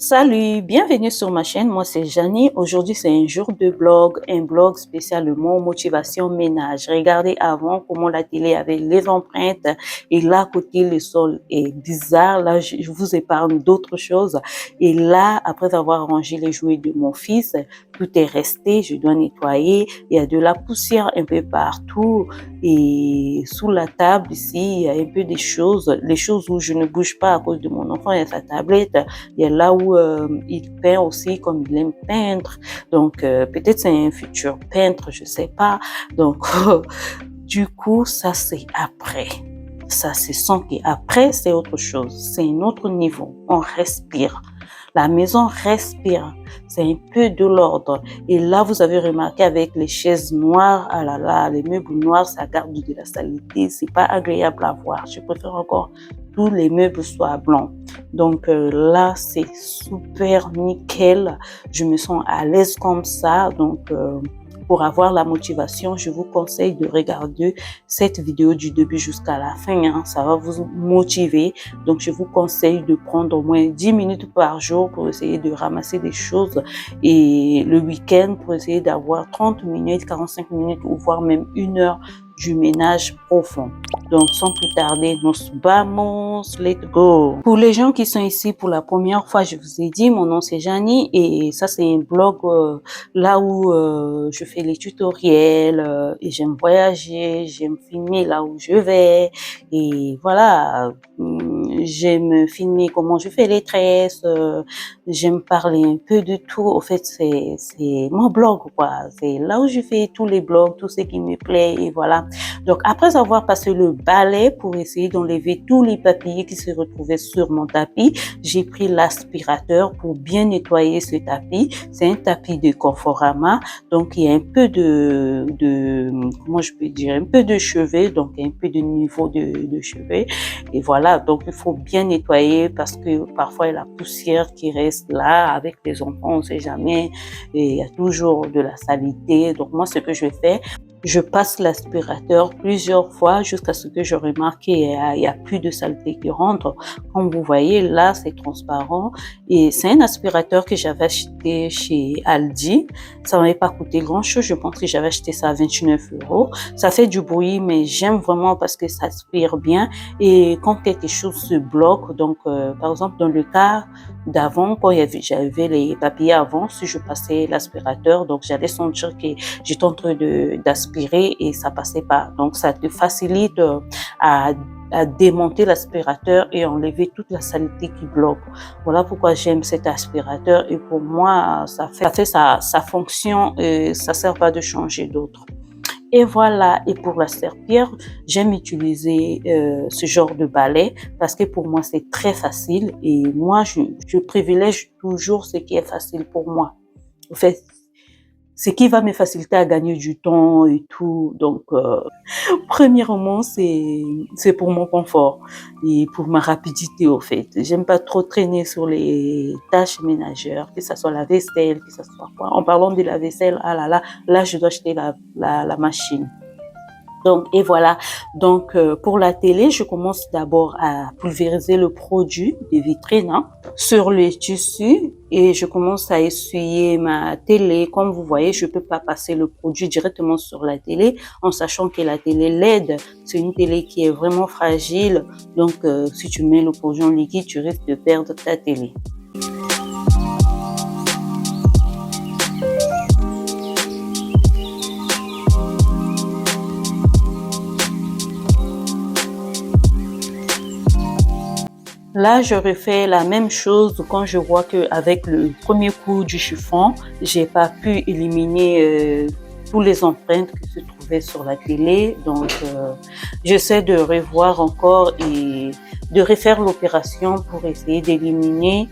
Salut, bienvenue sur ma chaîne, moi c'est Janie. Aujourd'hui c'est un jour de blog, un blog spécialement motivation ménage. Regardez avant comment la télé avait les empreintes et là à côté le sol est bizarre. Là je vous épargne d'autres choses et là après avoir rangé les jouets de mon fils, tout est resté, je dois nettoyer. Il y a de la poussière un peu partout et sous la table ici il y a un peu des choses, les choses où je ne bouge pas à cause de mon enfant, il y a sa tablette. Il y a là où il peint aussi comme il aime peindre. Donc, peut-être c'est un futur peintre, je sais pas. Donc, du coup, ça c'est après. Ça se sent qu'après, c'est autre chose. C'est un autre niveau. On respire. La maison respire. C'est un peu de l'ordre. Et là, vous avez remarqué avec les chaises noires, ah là là, les meubles noirs, ça garde de la saleté. C'est pas agréable à voir. Je préfère encore tous les meubles soient blancs. Donc là, c'est super nickel. Je me sens à l'aise comme ça. Donc, pour avoir la motivation, je vous conseille de regarder cette vidéo du début jusqu'à la fin. Hein. Ça va vous motiver. Donc, je vous conseille de prendre au moins 10 minutes par jour pour essayer de ramasser des choses. Et le week-end, pour essayer d'avoir 30 minutes, 45 minutes ou voire même 1 heure du ménage profond. Donc, sans plus tarder, nos vamos, let's go! Pour les gens qui sont ici pour la première fois, je vous ai dit, mon nom c'est Janie et ça c'est un blog là où je fais les tutoriels et j'aime voyager, j'aime filmer là où je vais et voilà, j'aime filmer comment je fais les tresses, j'aime parler un peu de tout. Au fait, c'est mon blog quoi, c'est là où je fais tous les blogs, tout ce qui me plaît et voilà. Donc, après avoir passé le balai pour essayer d'enlever tous les papiers qui se retrouvaient sur mon tapis, j'ai pris l'aspirateur pour bien nettoyer ce tapis. C'est un tapis de Conforama, donc il y a un peu comment je peux dire, un peu de chevet, donc un peu de niveau de chevet. Et voilà, donc il faut bien nettoyer parce que parfois il y a la poussière qui reste là avec les enfants, on ne sait jamais, et il y a toujours de la saleté. Donc moi, ce que je fais, je passe l'aspirateur plusieurs fois jusqu'à ce que je remarque qu'il y a plus de saleté qui rentre. Comme vous voyez, là, c'est transparent. Et c'est un aspirateur que j'avais acheté chez Aldi. Ça m'avait pas coûté grand chose. Je pense que j'avais acheté ça à 29 €. Ça fait du bruit, mais j'aime vraiment parce que ça aspire bien. Et quand quelque chose se bloque, donc, par exemple, dans le cas d'avant, quand j'avais les papiers avant, si je passais l'aspirateur, donc j'allais sentir que j'étais en train d'aspirer et ça passait pas. Donc, ça te facilite à démonter l'aspirateur et enlever toute la saleté qui bloque. Voilà pourquoi j'aime cet aspirateur et pour moi, ça fait sa fonction et ça sert pas de changer d'autre. Et voilà, et pour la serpillère, j'aime utiliser ce genre de balai parce que pour moi, c'est très facile et moi, je privilège toujours ce qui est facile pour moi. En fait, ce qui va me faciliter à gagner du temps et tout. Donc, premièrement, c'est pour mon confort et pour ma rapidité au fait. J'aime pas trop traîner sur les tâches ménagères, que ça soit la vaisselle, que ça soit quoi. En parlant de la vaisselle, ah là je dois acheter la machine. Donc, et voilà. Donc, pour la télé, je commence d'abord à pulvériser le produit de vitrine hein, sur le tissu et je commence à essuyer ma télé. Comme vous voyez, je peux pas passer le produit directement sur la télé en sachant que la télé LED, c'est une télé qui est vraiment fragile. Donc, si tu mets le produit en liquide, tu risques de perdre ta télé. Là, je refais la même chose quand je vois que avec le premier coup du chiffon, j'ai pas pu éliminer tous les empreintes qui se trouvaient sur la télé. Donc, j'essaie de revoir encore et de refaire l'opération pour essayer d'éliminer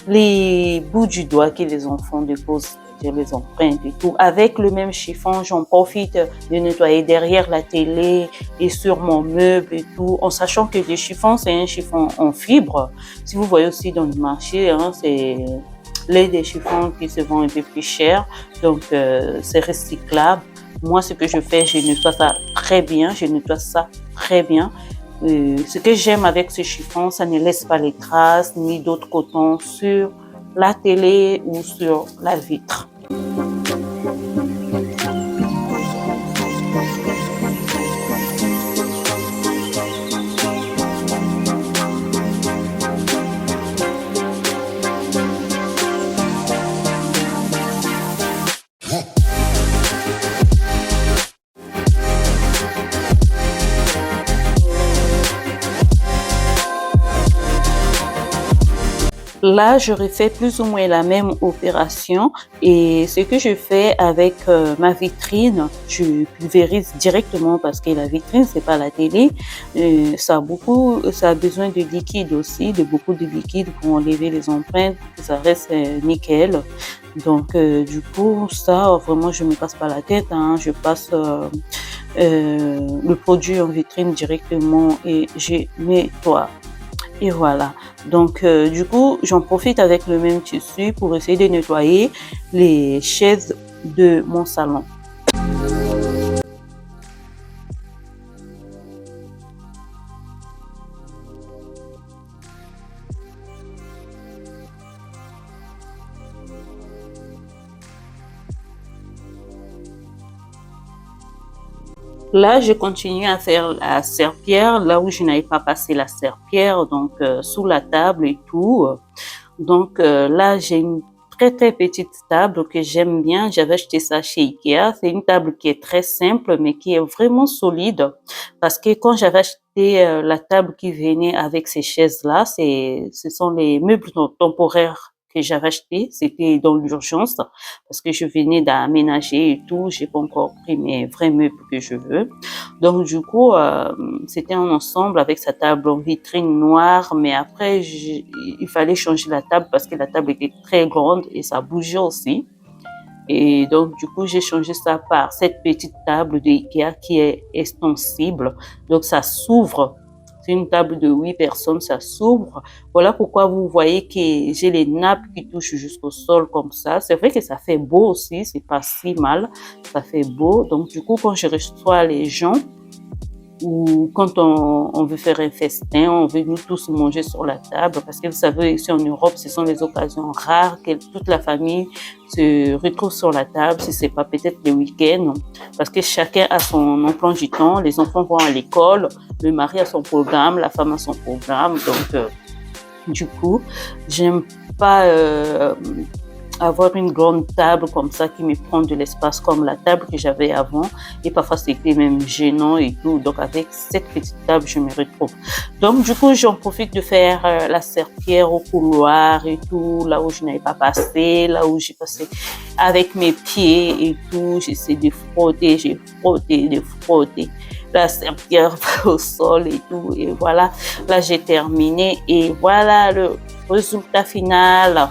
les bouts du doigt que les enfants déposent, les empreintes et tout. Avec le même chiffon, j'en profite de nettoyer derrière la télé et sur mon meuble et tout, en sachant que le chiffon, c'est un chiffon en fibre. Si vous voyez aussi dans le marché, hein, c'est des chiffons qui se vendent un peu plus cher, donc c'est recyclable. Moi, ce que je fais, je nettoie ça très bien, ce que j'aime avec ce chiffon, ça ne laisse pas les traces ni d'autres cotons sur la télé ou sur la vitre. Là, je refais plus ou moins la même opération et ce que je fais avec ma vitrine, je pulvérise directement parce que la vitrine, c'est pas la télé. Ça a besoin de liquide aussi, de beaucoup de liquide pour enlever les empreintes, que ça reste nickel. Donc, du coup, ça, vraiment, je me casse pas la tête, hein. Je passe le produit en vitrine directement et je nettoie. Et voilà. Donc, du coup, j'en profite avec le même tissu pour essayer de nettoyer les chaises de mon salon. Là, je continue à faire la serpillière, là où je n'avais pas passé la serpillière, donc sous la table et tout. Donc là, j'ai une très très petite table que j'aime bien. J'avais acheté ça chez Ikea. C'est une table qui est très simple, mais qui est vraiment solide. Parce que quand j'avais acheté la table qui venait avec ces chaises-là, ce sont les meubles temporaires que j'avais acheté. C'était dans l'urgence parce que je venais d'aménager et tout. J'ai pas encore pris mes vrais meubles que je veux. Donc du coup, c'était un ensemble avec sa table en vitrine noire, mais après, il fallait changer la table parce que la table était très grande et ça bougeait aussi. Et donc du coup, j'ai changé ça par cette petite table de Ikea qui est extensible. Donc ça s'ouvre. C'est une table de 8 personnes, ça s'ouvre. Voilà pourquoi vous voyez que j'ai les nappes qui touchent jusqu'au sol comme ça. C'est vrai que ça fait beau aussi, c'est pas si mal. Ça fait beau. Donc du coup, quand je reçois les gens, ou quand on veut faire un festin, on veut nous tous manger sur la table, parce que vous savez, ici en Europe, ce sont les occasions rares que toute la famille se retrouve sur la table, si c'est pas peut-être le week-end, parce que chacun a son emploi du temps, les enfants vont à l'école, le mari a son programme, la femme a son programme, donc du coup, j'aime pas avoir une grande table comme ça qui me prend de l'espace comme la table que j'avais avant et parfois c'était même gênant et tout. Donc avec cette petite table, je me retrouve. Donc du coup, j'en profite de faire la serpillière au couloir et tout, là où je n'avais pas passé, là où j'ai passé avec mes pieds et tout. J'essaie de frotter, j'ai frotté, de frotter la serpillière au sol et tout. Et voilà, là j'ai terminé et voilà le résultat final.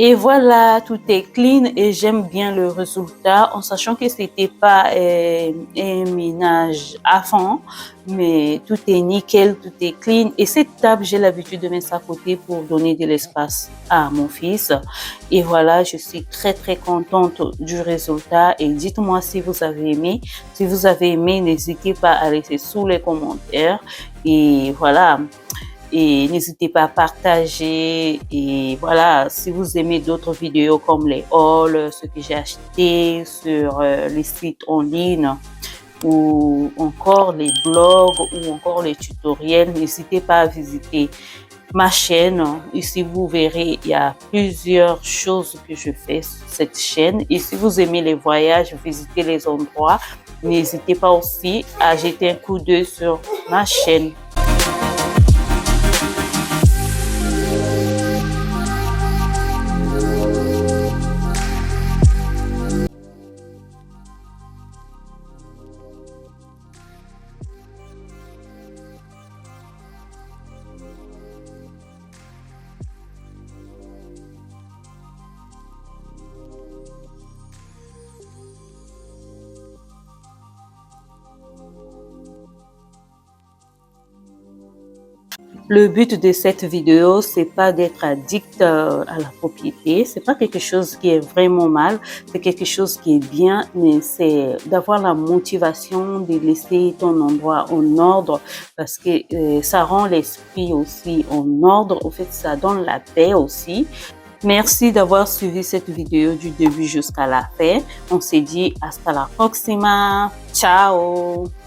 Et voilà, tout est clean et j'aime bien le résultat en sachant que c'était pas un ménage à fond, mais tout est nickel, tout est clean. Et cette table, j'ai l'habitude de mettre ça à côté pour donner de l'espace à mon fils. Et voilà, je suis très très contente du résultat et dites-moi si vous avez aimé. Si vous avez aimé, n'hésitez pas à laisser sous les commentaires. Et voilà. Et n'hésitez pas à partager. Et voilà, si vous aimez d'autres vidéos comme les hauls, ce que j'ai acheté sur les sites en ligne ou encore les blogs ou encore les tutoriels, n'hésitez pas à visiter ma chaîne. Ici, vous verrez, il y a plusieurs choses que je fais sur cette chaîne. Et si vous aimez les voyages, visiter les endroits, n'hésitez pas aussi à jeter un coup d'œil sur ma chaîne. Le but de cette vidéo, c'est pas d'être addict à la propriété. C'est pas quelque chose qui est vraiment mal. C'est quelque chose qui est bien, mais c'est d'avoir la motivation de laisser ton endroit en ordre parce que ça rend l'esprit aussi en ordre. Au fait, ça donne la paix aussi. Merci d'avoir suivi cette vidéo du début jusqu'à la fin. On se dit hasta la próxima. Ciao!